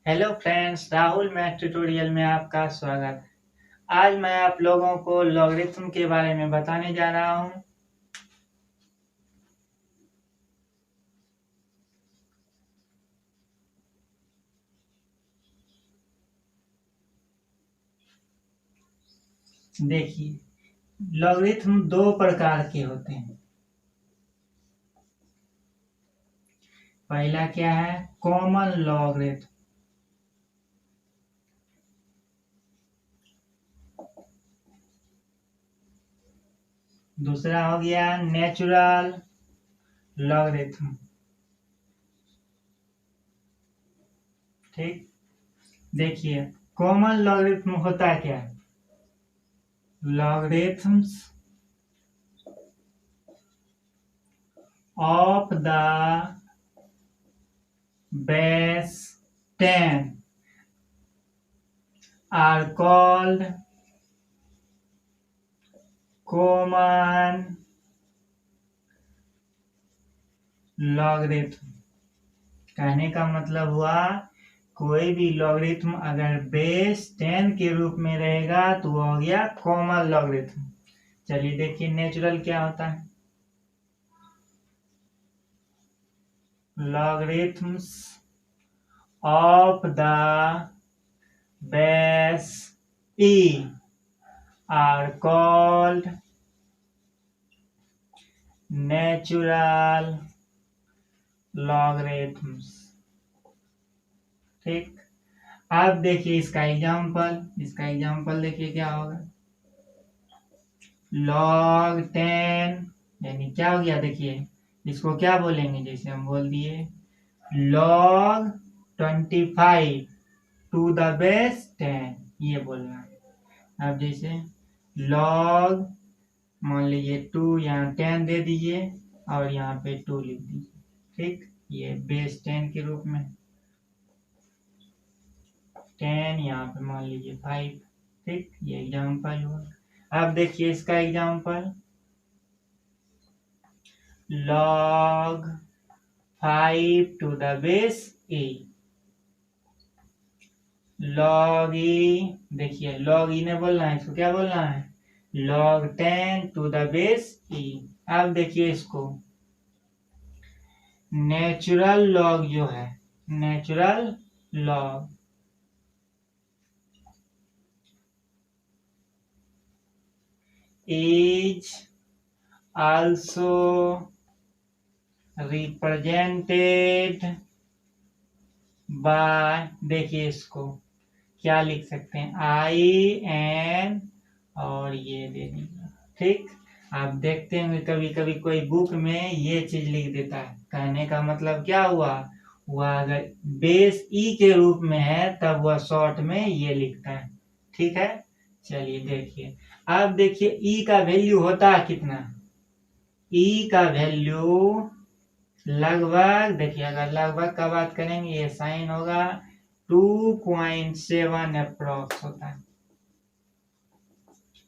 Hello friends, Rahul math tutorial में आपका स्वागत है। आज मैं आप लोगों को लॉगरिथम के बारे में बताने जा रहा हूं। देखिए, लॉगरिथम दो प्रकार के होते हैं। पहला क्या है? Common logarithm. दूसरा हो गया नेचुरल लॉगरिथम। ठीक, देखिए कॉमन लॉगरिथम होता क्या है? Logarithms of the base 10 are called common logarithm। कहने का मतलब हुआ, कोई भी लॉगरिथम अगर बेस 10 के रूप में रहेगा तो वो हो गया कॉमन लॉगरिथम। चलिए देखिए नेचुरल क्या होता है। Logarithms of the base e are called natural logarithms। ठीक, अब देखिए इसका एग्जाम्पल देखिए क्या होगा। log 10 यानी क्या हो गया, देखिए इसको क्या बोलेंगे, जैसे हम बोल दिए log 25 टू द बेस 10, ये बोलना है। अब जैसे log मान लीजिए 2, यहाँ 10 दे दीजिए और यहाँ पे 2 लिख दीजिए। ठीक, ये बेस 10 के रूप में 10, यहाँ पे मान लीजिए 5। ठीक, ये एग्जाम्पल हुआ। अब देखिए इसका example log 5 to the base e। log e, देखिए log e ने बोलना है, इसको क्या बोलना है? log 10 to the base e। अब देखिए इसको नेचुरल लॉग जो है, natural log is also represented by, देखिए इसको क्या लिख सकते हैं, आई एन और ये दे दीजिए। ठीक, आप देखते हैं कभी कभी कोई बुक में ये चीज लिख देता है। कहने का मतलब क्या हुआ, वह अगर बेस ई के रूप में है तब वह शॉर्ट में ये लिखता है। ठीक है, चलिए देखिए। अब देखिए ई का वैल्यू होता है कितना। ई का वैल्यू लगभग, देखिए अगर लगभग का बात करेंगे ये साइन होगा 2.7 अप्रोक्स होता है।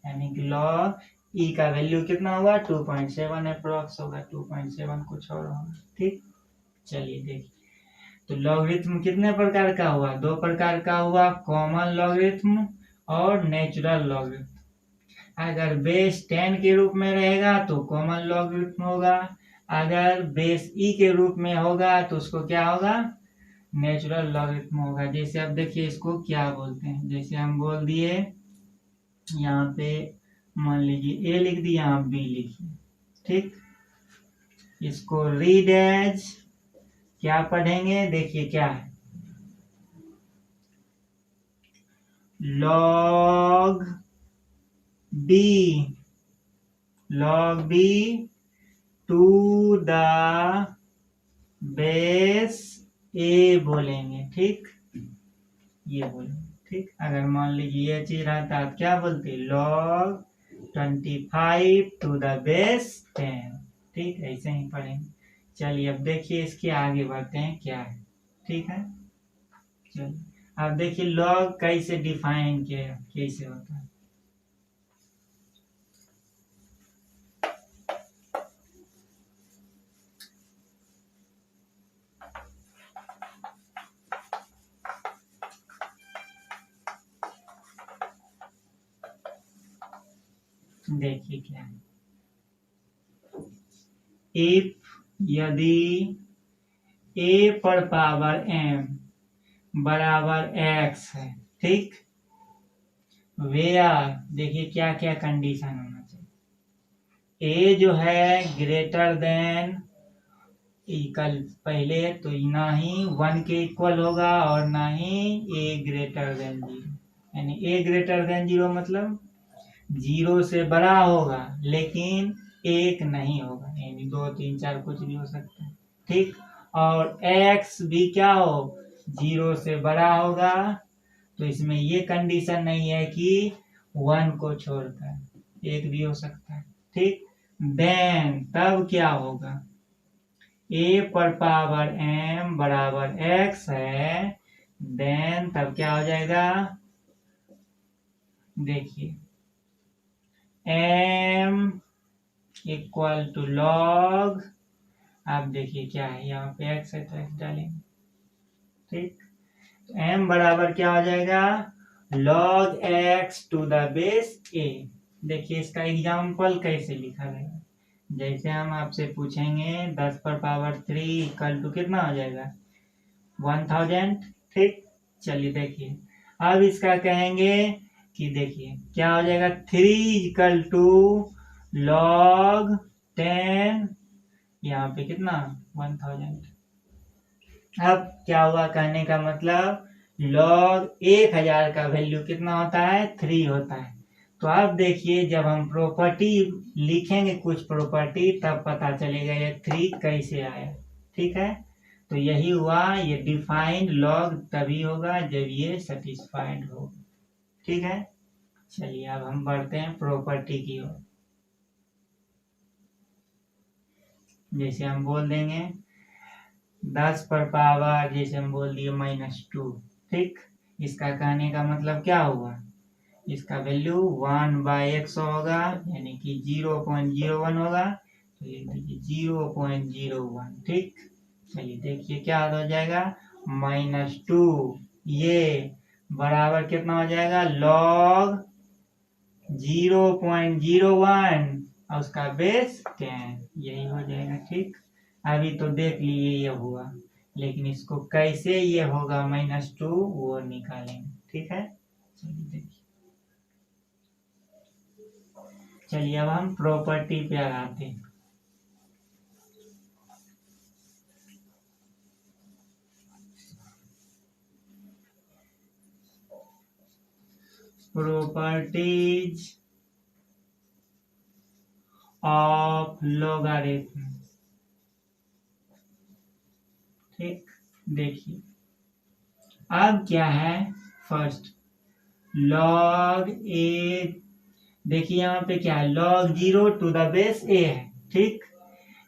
यानी कि लॉग ई का वैल्यू कितना होगा, 2.7 अप्रोक्स होगा। 2.7 कुछ और होगा। ठीक, चलिए देखिए तो लॉगरिथम कितने प्रकार का हुआ? दो प्रकार का हुआ, कॉमन लॉगरिथम और नेचुरल लॉगरिथम। अगर बेस 10 के रूप में रहेगा तो कॉमन लॉगरिथम होगा, अगर बेस ई के रूप में होगा तो उसको क्या होगा, नेचुरल लॉगरिथम होगा। जैसे अब देखिए इसको क्या बोलते हैं, जैसे हम बोल दिए यहाँ पे मान लीजिए ए लिख दिया, यहाँ बी लिखिए। ठीक, इसको रीड एज क्या पढ़ेंगे, देखिए क्या है, log b, log b to the base A बोलेंगे। ठीक, ये बोलेंगे। ठीक, अगर मान लीजिए ये चीज रहता है क्या बोलते, log 25 टू द बेस 10। ठीक, ऐसे ही पढ़ेंगे। चलिए अब देखिए इसके आगे बढ़ते हैं क्या है। ठीक है, चलिए अब देखिए log कैसे डिफाइन किया, कैसे होता है। देखिए क्या है, इफ यदि a पर पावर m बराबर x है, ठीक, वेयर, देखिए क्या क्या कंडीशन होना चाहिए, a जो है ग्रेटर देन इक्वल, पहले तो ना ही 1 के इक्वल होगा और ना ही a ग्रेटर देन 0, यानी a ग्रेटर देन 0 मतलब 0 से बड़ा होगा लेकिन 1 नहीं होगा, यानी 2 3 4 कुछ भी हो सकता है, ठीक। और x भी क्या हो, 0 से बड़ा होगा, तो इसमें ये कंडीशन नहीं है कि 1 को छोड़कर 1 भी हो सकता है, ठीक। देन तब क्या होगा, a पर पावर m बराबर x है, देन तब क्या हो जाएगा, देखिए m इक्वल टू लॉग, आप देखिए क्या है, यहाँ पे x है तो x डालेंगे, ठीक। m बराबर क्या हो जाएगा, log x to the base a। देखिए इसका एग्जाम्पल कैसे लिखा जाएगा, जैसे हम आपसे पूछेंगे 10 पर पावर 3 इक्वल टू कितना हो जाएगा, 1000, ठीक। चलिए देखिए अब इसका कहेंगे कि देखिए क्या हो जाएगा, 3 इक्वल टू लॉग 10, यहाँ पे कितना 1000। अब क्या हुआ, कहने का मतलब लॉग 1000 का वैल्यू कितना होता है, 3 होता है। तो अब देखिए जब हम प्रॉपर्टी लिखेंगे कुछ प्रॉपर्टी तब पता चलेगा ये 3 कैसे आया, ठीक है। तो यही हुआ, ये डिफाइंड लॉग तभी होगा जब ये सेटिस्फाइड हो, ठीक है। चलिए अब हम बढ़ते हैं प्रॉपर्टी की ओर, जैसे हम बोल देंगे 10 पर पावर, जैसे हम बोल दिए -2, ठीक। इसका कहने का मतलब क्या हुआ, इसका वैल्यू 1/100 होगा, यानी कि 0.01 होगा, तो ये देखिए 0.01, ठीक। चलिए देखिए क्या हो जाएगा, -2, ये बराबर कितना हो जाएगा, लॉग 0.01 और उसका बेस 10, यही हो जाएगा, ठीक। अभी तो देख लिए ये हुआ, लेकिन इसको कैसे ये होगा -2 वो निकालेंगे, ठीक है। चलिए देखिए, चलिए अब हम प्रॉपर्टी पे आते हैं। प्रॉपर्टीज ऑफ लोगारिथम, ठीक। देखिए अब क्या है, फर्स्ट लॉग ए, देखिए यहाँ पे क्या है, log 0 to the base a है, ठीक।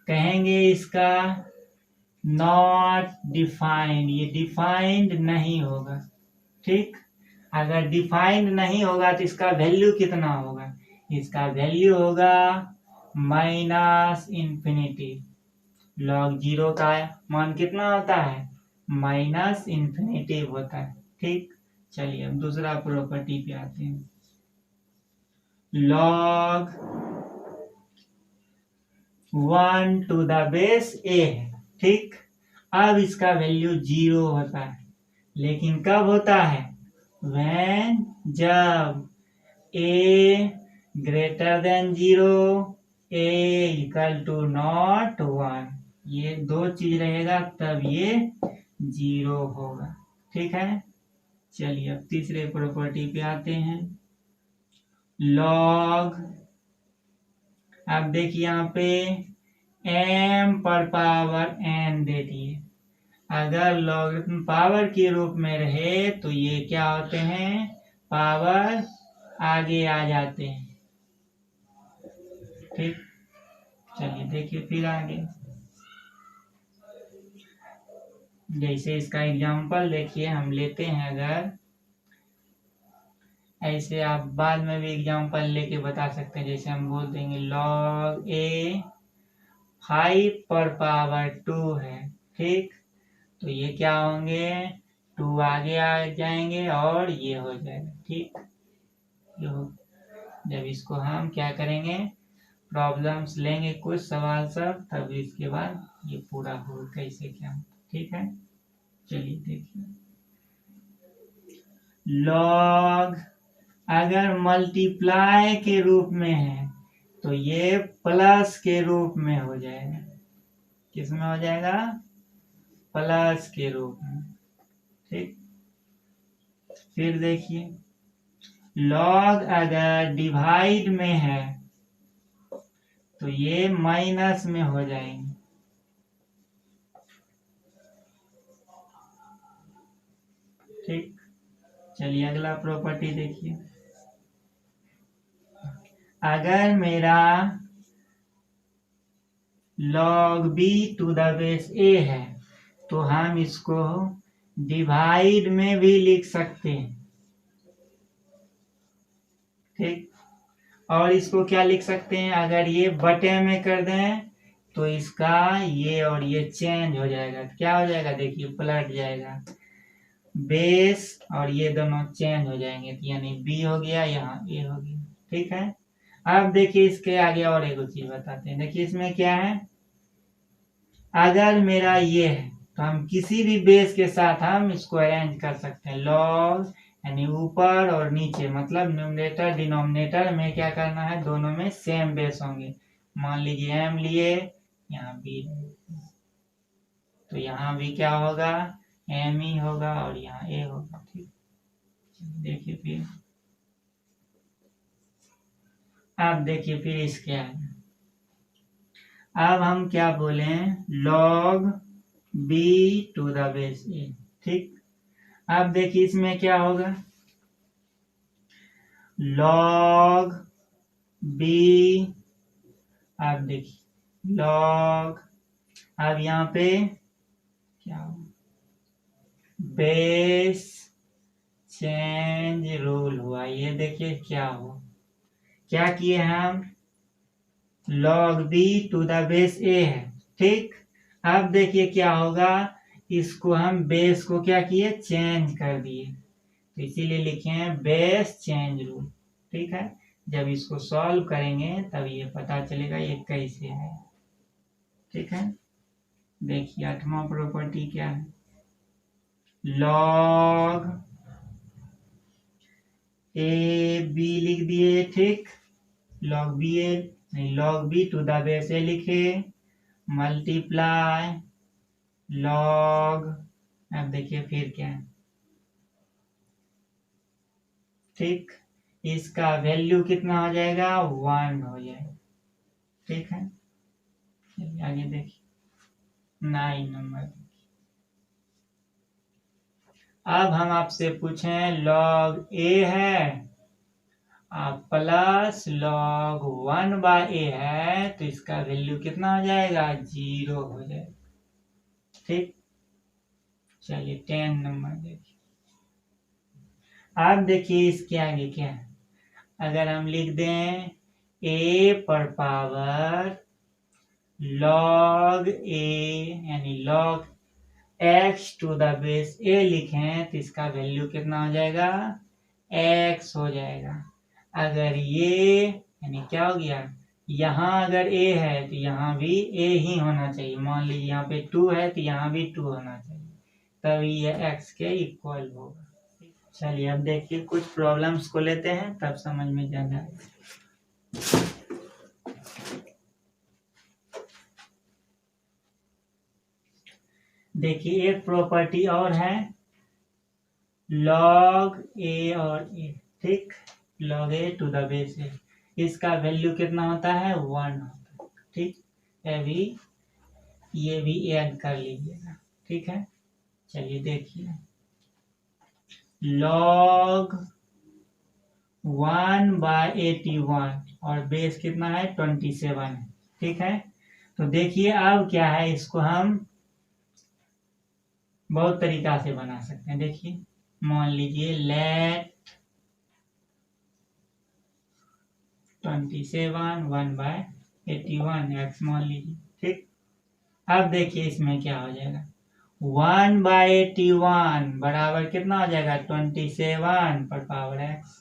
कहेंगे इसका नॉट डिफाइंड, ये डिफाइंड नहीं होगा, ठीक। अगर डिफाइंड नहीं होगा तो इसका वैल्यू कितना होगा, इसका वैल्यू होगा -इन्फिनिटी। लॉग 0 का मान कितना होता है, -इन्फिनिटी होता है, ठीक। चलिए अब दूसरा प्रॉपर्टी पे आते हैं, log 1 to the base a है, ठीक। अब इसका वैल्यू 0 होता है, लेकिन कब होता है, when जब a greater than 0, a equal to not 1, ये दो चीज रहेगा तब ये 0 होगा, ठीक है। चलिए अब तीसरे प्रॉपर्टी पे आते हैं, लॉग, अब देखिए यहाँ पे m पर पावर n दे दिए, अगर लॉगरिथम पावर के रूप में रहे तो ये क्या होते हैं, पावर आगे आ जाते हैं, ठीक। चलिए देखिए फिर आगे, जैसे इसका एग्जांपल देखिए हम लेते हैं, अगर ऐसे आप बाद में भी एग्जांपल लेके बता सकते हैं, जैसे हम बोल देंगे लॉग a 5 पर पावर 2 है, ठीक। तो ये क्या होंगे, 2 आगे आ जाएंगे और ये हो जाएगा, ठीक। ये हो जब इसको हम क्या करेंगे, प्रॉब्लम्स लेंगे कुछ सवाल सब, तब इसके बाद ये पूरा हो कैसे क्या। ठीक है, चलिए देखिए। लॉग अगर मल्टीप्लाई के रूप में है तो ये प्लस के रूप में हो जाएगा। किस में हो जाएगा, प्लस के रूप में। ठीक, फिर देखिए लॉग अगर डिवाइड में है तो ये माइनस में हो जाएंगे। ठीक, चलिए अगला प्रॉपर्टी देखिए। अगर मेरा log b to the base a है तो हम इसको डिवाइड में भी लिख सकते हैं। ठीक, और इसको क्या लिख सकते हैं, अगर ये बटे में कर दें तो इसका ये और ये चेंज हो जाएगा। क्या हो जाएगा, देखिए पलट जाएगा, बेस और ये दोनों चेंज हो जाएंगे, यानी b हो गया, यहाँ a हो गया। ठीक है, अब देखिए इसके आगे और एक चीज बताते हैं। देखिए इसमें क्या है, अगर मेरा ये है तो हम किसी भी बेस के साथ हम इसको अरेंज कर सकते हैं। लॉग यानी ऊपर और नीचे, मतलब न्यूमरेटर डिनोमिनेटर में क्या करना है, दोनों में सेम बेस होंगे। मान लीजिए m लिए, यहाँ b, तो यहाँ भी क्या होगा, m ही होगा और यहाँ a होगा। ठीक, देखिए फिर अब देखिए फिर इसके आगे अब हम क्या बोले, log b to the base a। ठीक, अब देखिए इसमें क्या होगा, log b, अब देखिए log, अब यहाँ पे क्या होगा, बेस चेंज रूल हुआ। ये देखिए क्या हुआ, क्या किए हम, log b to the base a है। ठीक, अब देखिए क्या होगा, इसको हम बेस को क्या किए, चेंज कर दिए, तो इसीलिए लिखे हैं बेस चेंज रूल। ठीक है, जब इसको सॉल्व करेंगे तब ये पता चलेगा ये कैसे है। ठीक है, देखिए 8वां प्रॉपर्टी क्या है, log a b लिख दिए। ठीक, log b a नहीं, log b to the base a लिखे, मल्टीप्लाई log, अब देखिए फिर क्या है। ठीक, इसका वैल्यू कितना हो जाएगा, 1 हो जाएगा। ठीक है, आगे देखिए 9 नंबर। अब हम आपसे पूछें log a है प्लस log 1/a है, तो इसका वैल्यू कितना हो जाएगा, 0 हो जाएगा। ठीक, चलिए 10 नंबर देखिए। अब देखिए इसके आगे क्या है, अगर हम लिख दें a पर पावर log a यानी log x to the base a लिखें तो इसका वैल्यू कितना हो जाएगा, x हो जाएगा। अगर ये यानी क्या हो गया, यहाँ अगर a है तो यहाँ भी a ही होना चाहिए। मान लीजिए यहाँ पे 2 है तो यहाँ भी 2 होना चाहिए, तभी ये x के इक्वल होगा। चलिए अब देखिए कुछ प्रॉब्लम्स को लेते हैं, तब समझ में जाना है। देखिए एक प्रॉपर्टी और है, log a और a। ठीक, log a to the base a, इसका वैल्यू कितना होता है, 1 होता है। ठीक, ये भी ऐड कर लीजिएगा। ठीक है, चलिए देखिए log 1/81 और बेस कितना है, 27 है। ठीक है, तो देखिए अब क्या है, इसको हम बहुत तरीका से बना सकते हैं। देखिए मान लीजिए लेट 27 1/81 x मान लीजिए। ठीक, अब देखिए इसमें क्या हो जाएगा, 1/81 बराबर कितना हो जाएगा, 27 पर पावर x।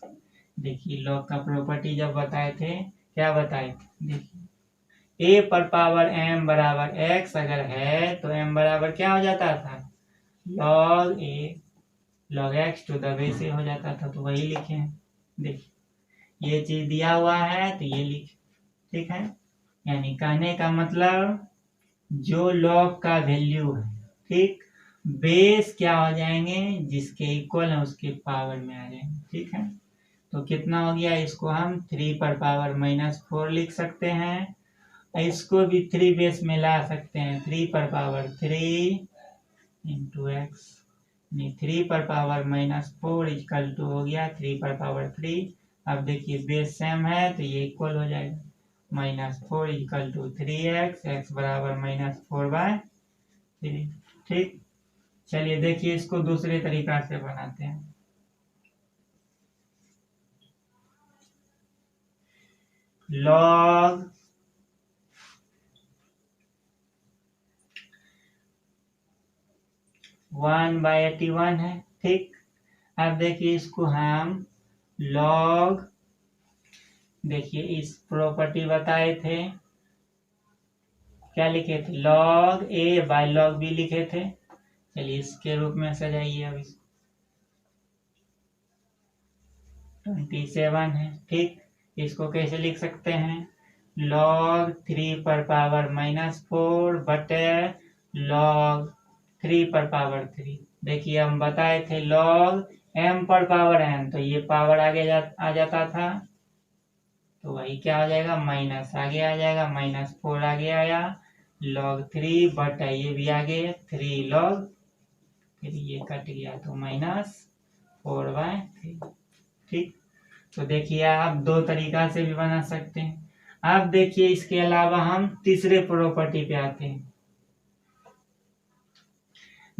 देखिए लॉग का प्रॉपर्टी जब बताए थे, क्या बताए थे, देखिए ए पर पावर m बराबर x अगर है तो m बराबर क्या हो जाता था, log a log x to the base A हो जाता था, तो वही लिखे हैं। देखिए ये चीज दिया हुआ है तो ये लिखे, ठीक है। यानी कहने का मतलब जो लॉग का वैल्यू है, ठीक, बेस क्या हो जाएंगे, जिसके इक्वल है उसके पावर में आ जाएंगे, ठीक है। तो कितना हो गया, इसको हम 3 पर पावर -4 लिख सकते हैं, इसको भी 3 बेस में ला सकते हैं, 3 पर पावर 3 इंटू एक्स, 3 पर पावर -4 इक्वल टू हो गया 3 पर पावर 3। अब देखिए बेस सेम है तो ये इक्वल हो जाएगा, -4 इक्वल टू 3x, x बराबर -4/3, ठीक। चलिए देखिए इसको दूसरे तरीका से बनाते हैं। log 1/81 है, ठीक। अब देखिए इसको हम log, देखिए इस प्रॉपर्टी बताए थे, क्या लिखे थे, log a by log b लिखे थे। चलिए इसके रूप में सजाइए, अब इसको 27 है, ठीक। इसको कैसे लिख सकते हैं, log 3 पर पावर -4 बटे log 3 पर पावर 3। देखिए हम बताए थे log m पर पावर n, तो ये पावर आगे आ जाता था, तो वही क्या हो जाएगा, माइनस आगे आ जाएगा, -4 आगे आया, log 3 बटा ये भी आगे 3 log, फिर ये कट गया तो -4/3, ठीक। तो देखिए आप दो तरीका से भी बना सकते हैं। अब देखिए इसके अलावा हम तीसरे प्रॉपर्टी पे आते हैं।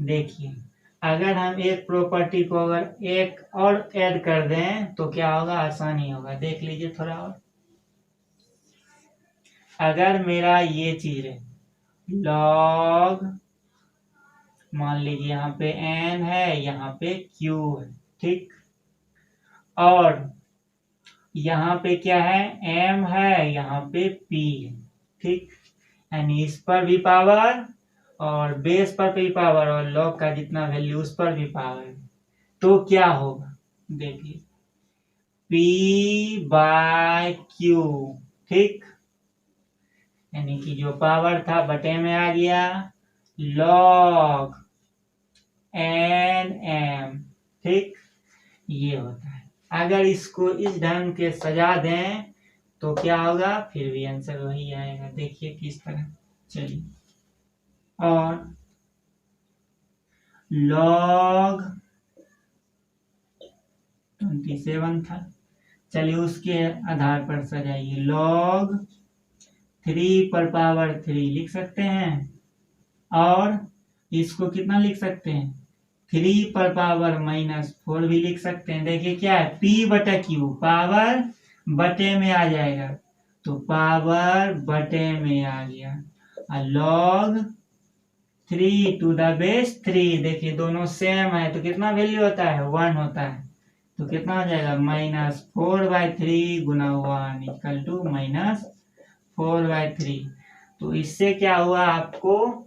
देखिए अगर हम एक प्रॉपर्टी को अगर एक और ऐड कर दें तो क्या होगा, आसानी होगा, देख लीजिए थोड़ा और। अगर मेरा ये चीज है log, मान लीजिए यहाँ पे n है, यहाँ पे q है, ठीक, और यहाँ पे क्या है, m है, यहाँ पे p है, ठीक। यानी इस पर भी पावर और बेस पर भी पावर और log का जितना वैल्यू उस पर भी पावर है, तो क्या होगा, देखिए p/q, ठीक। यानी कि जो पावर था बटे में आ गया log n m, ठीक, ये होता है। अगर इसको इस ढंग के सजा दें तो क्या होगा, फिर भी आंसर वही आएगा, देखिए किस तरह। चलिए और log 27 था, चलिए उसके आधार पर सजाइए, log 3 पर पावर 3 लिख सकते हैं, और इसको कितना लिख सकते हैं, 3 पर पावर -4 भी लिख सकते हैं। देखिए क्या है, p बटा q, पावर बटे में आ जाएगा, तो पावर बटे में आ गया, और log 3 टू द बेस 3, देखिए दोनों सेम है तो कितना वैल्यू होता है, 1 होता है, तो कितना हो जाएगा, -4/3 गुना 1 इक्वल टू -4/3। तो इससे क्या हुआ, आपको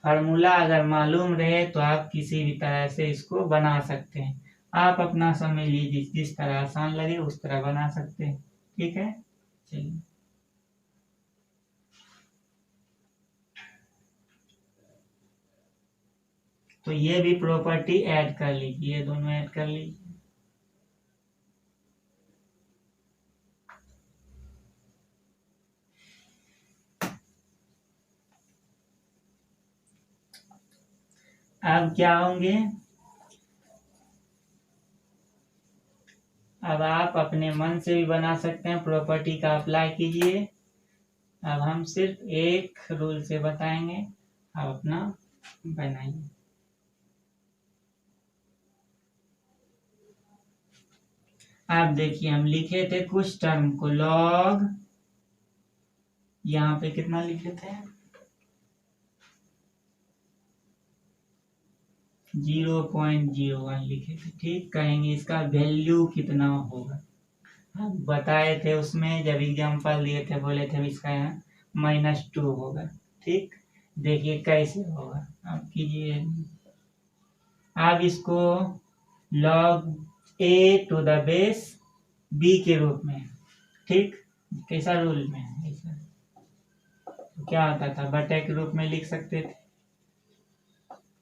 फार्मूला अगर मालूम रहे तो आप किसी भी तरह से इसको बना सकते हैं। आप अपना समझ लीजिए, जिस तरह आसान लगे उस तरह बना सकते हैं, ठीक है। चलिए तो ये भी प्रॉपर्टी ऐड कर लीजिए, ये दोनों ऐड कर लीजिए। अब क्या होंगे, अब आप अपने मन से भी बना सकते हैं, प्रॉपर्टी का अप्लाई कीजिए। अब हम सिर्फ एक रूल से बताएंगे, आप अपना बनाइए। आप देखिए हम लिखे थे कुछ टर्म को, लॉग, यहाँ पे कितना लिखे थे, 0.01 लिखे थे, ठीक। कहेंगे इसका वैल्यू कितना होगा, हम बताए थे उसमें जब एग्जाम्पल दिए थे, बोले थे इसका यहाँ -2 होगा। ठीक, देखिए कैसे होगा। अब कीजिए, आप इसको log a to the base b के रूप में, ठीक, कैसा रूल में ऐसा तो क्या होता था, बटे के रूप में लिख सकते थे।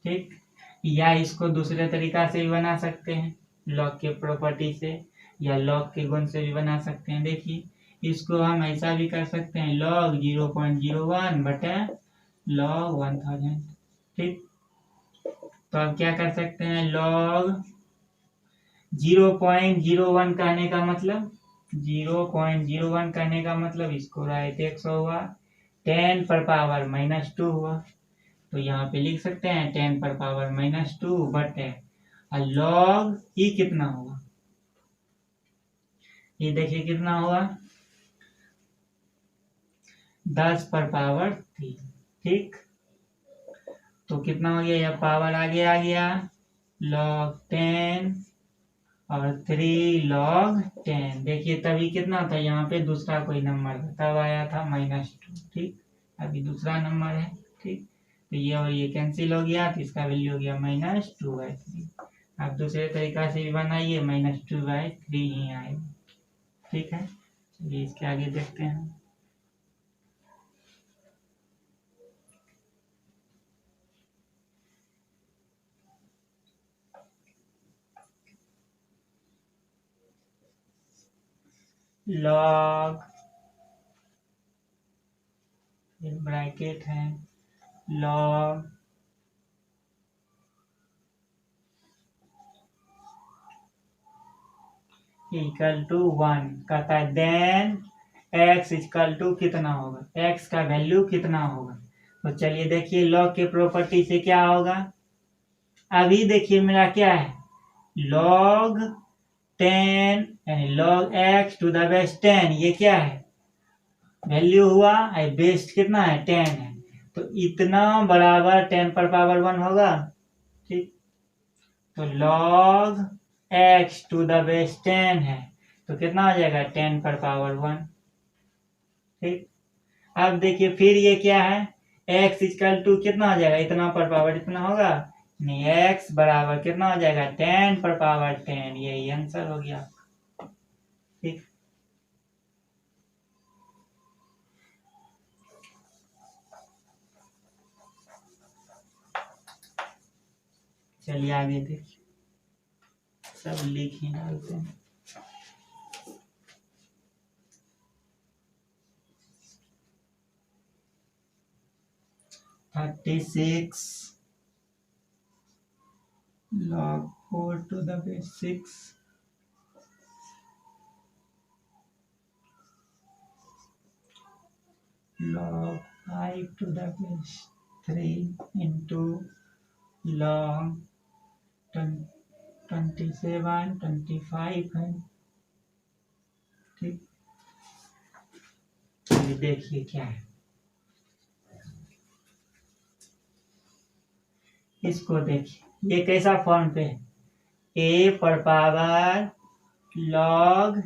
ठीक, या इसको दूसरे तरीका से भी बना सकते हैं, लॉग के प्रॉपर्टी से या लॉग के गुण से भी बना सकते हैं। देखिए इसको हम ऐसा भी कर सकते हैं, log 0.01 बटे log 1000। ठीक, तो अब क्या कर सकते हैं, log 0.01 कहने का मतलब 0.01 कहने का मतलब इसको राइट 100 हुआ, 10 पर पावर -2 हुआ, तो यहाँ पे लिख सकते हैं 10 पर पावर -2 बटे log ये कितना हुआ, ये देखिए कितना हुआ 10 पर पावर 3। ठीक, तो कितना हो गया, यह पावर आगे आ गया log 10 और 3 log 10। देखिए तभी कितना था, यहाँ पे दूसरा कोई नंबर था तब आया था -2। ठीक, अभी दूसरा नंबर है। ठीक, तो ये और ये कैंसिल हो गया, तो इसका वैल्यू हो गया -2/3। आप दूसरे तरीका से भी बनाइए, -2/3 ही आएगा। ठीक है, चलिए इसके आगे देखते हैं। log, ब्रैकेट है, log इक्वल टू 1 कहता है, देन x इक्वल टू कितना होगा, x का वैल्यू कितना होगा। तो चलिए देखिए log के प्रॉपर्टी से क्या होगा, अभी देखिए मेरा क्या है, log 10 यानी log x to the base 10, ये क्या है वैल्यू हुआ, बेस कितना है 10 है, तो इतना बराबर 10 पर पावर 1 होगा। ठीक, तो log x to the base 10 है, तो कितना हो जाएगा 10 पर पावर 1। ठीक, अब देखिए फिर ये क्या है, x इक्वल टू कितना हो जाएगा, इतना पर पावर इतना होगा, नहीं x बराबर कितना हो जाएगा 10 पर पावर 10, यही आंसर हो गया। ठीक, चलिए आगे देखिए, सब लिख ही डालते हैं। (36) log 4 to the base 6 log 5 to the base 3 into log 27 25 है। ठीक, ये देखिए क्या है, इसको देखिए ये कैसा फॉर्म पे है, a पर पावर log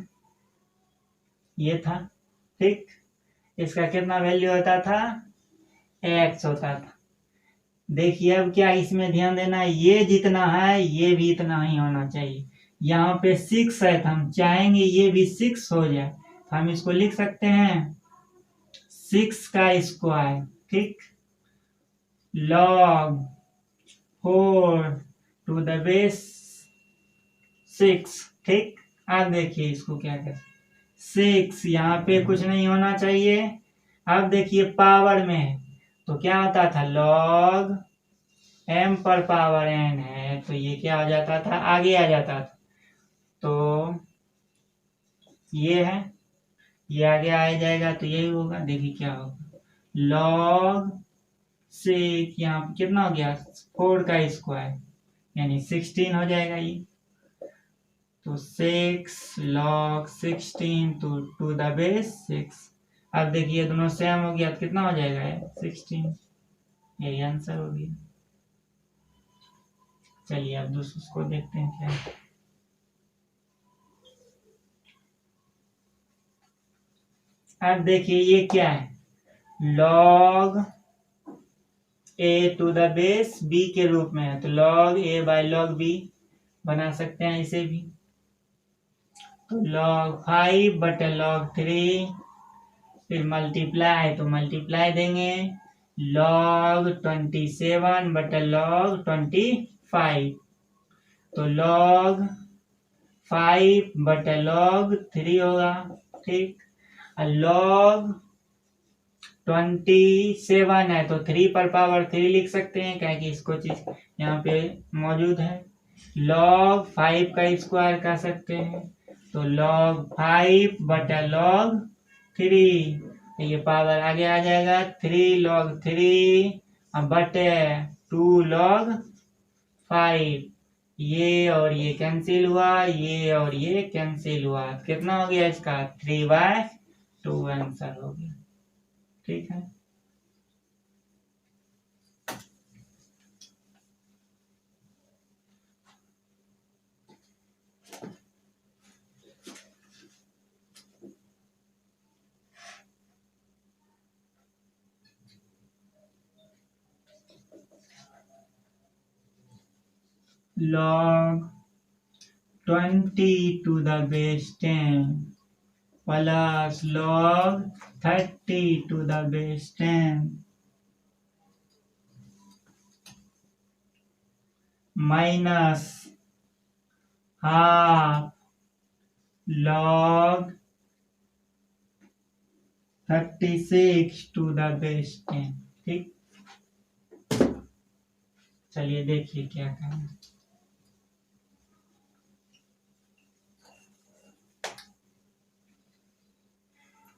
ये था। ठीक, इसका कितना वैल्यू होता था, x होता था। देखिए अब क्या इसमें ध्यान देना है, ये जितना है ये भी इतना ही होना चाहिए। यहाँ पे 6 है तो हम चाहेंगे ये भी 6 हो जाए, तो हम इसको लिख सकते हैं 6 का स्क्वायर। ठीक, log 4 टू द बेस 6। ठीक, अब देखिए इसको क्या कहते, 6 यहाँ पे कुछ नहीं होना चाहिए। अब देखिए पावर में तो क्या होता था, log m पर पावर n है, तो ये क्या आ जाता था, आगे आ जाता था, तो ये है, ये आगे आ जाएगा तो यही होगा। देखिए क्या होगा, log 6 यहाँ पे कितना हो गया 4 का स्क्वायर यानी 16 हो जाएगा ये, तो 6 log 16 टू द बेस 6। अब देखिए दोनों सेम हो गया तो कितना हो जाएगा 16, यही आंसर हो गया। चलिए अब दूसरे को देखते हैं क्या है। अब देखिए ये क्या है, log a to the base b के रूप में है, तो log a by log b बना सकते हैं इसे भी। तो log 5 बटे log 3, फिर मल्टीप्लाई, तो मल्टीप्लाई देंगे log 27 बटे log 25, तो log 5 बटे log 3 होगा, ठीक। log 27 है तो 3 पर पावर 3 लिख सकते हैं, क्या कि इसको चीज यहाँ पे मौजूद है। log 5 का स्क्वायर कर सकते हैं, तो log 5 बटा log 3, ये पावर आगे आ जाएगा 3 log 3 बटे 2 log 5, ये और ये कैंसिल हुआ, ये और ये कैंसिल हुआ, कितना हो गया इसका 3/2 आंसर हो गया, ठीक है। log 20 to the base 10 plus log 30 to the base 10 minus half log 36 to the base 10, ठीक। चलिए देखिए क्या करना।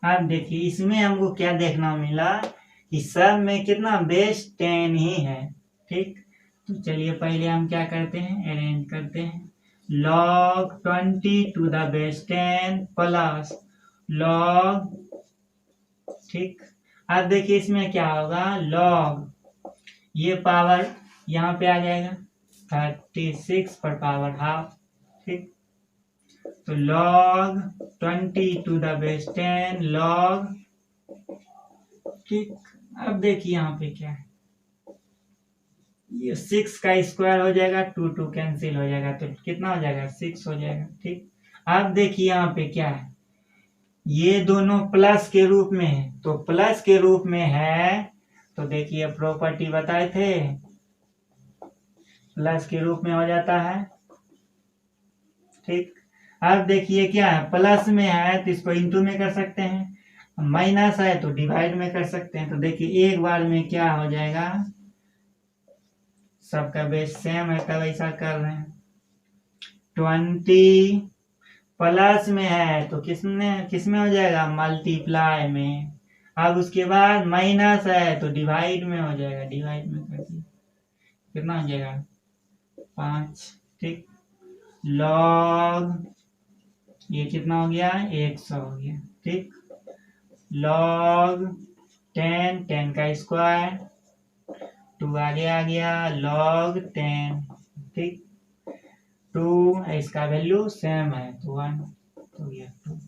अब देखिए इसमें हमको क्या देखना मिला कि सब में कितना बेस 10 ही है, ठीक। तो चलिए पहले हम क्या करते हैं, अरेंज करते हैं। log 20 to the base 10 plus log, ठीक। अब देखिए इसमें क्या होगा, log ये पावर यहाँ पे आ जाएगा 36 पर पावर हाफ, ठीक। तो log 20 to the base 10 log, ठीक। अब देखिए यहाँ पे क्या है, ये 6 का स्क्वायर हो जाएगा, 2 कैंसिल हो जाएगा, तो कितना हो जाएगा 6 हो जाएगा, ठीक। अब देखिए यहाँ पे क्या है, ये दोनों प्लस के रूप में है, तो प्लस के रूप में है तो देखिए प्रॉपर्टी बताए थे, प्लस के रूप में हो जाता है, ठीक। अब देखिए क्या है, प्लस में है तो इसको इंटू में कर सकते हैं, माइनस है तो डिवाइड में कर सकते हैं, तो देखिए एक बार में क्या हो जाएगा, सबका बेस सेम है तब ऐसा कर रहे हैं। 20 प्लस में है तो किसमें हो जाएगा, मल्टीप्लाई में। अब उसके बाद माइनस है तो डिवाइड में हो जाएगा, डिवाइड में कर दिए, कितना हो जाएगा 5, ठीक। लॉग ये कितना हो गया 100 हो गया, ठीक। log 10 का स्क्वायर 2 आगे आ गया log 10, ठीक। 2 इसका वैल्यू सेम है तो 1 तो ये 2।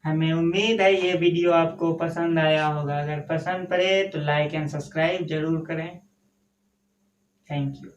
हमें उम्मीद है ये वीडियो आपको पसंद आया होगा, अगर पसंद पड़े तो लाइक एंड सब्सक्राइब जरूर करें। Thank you.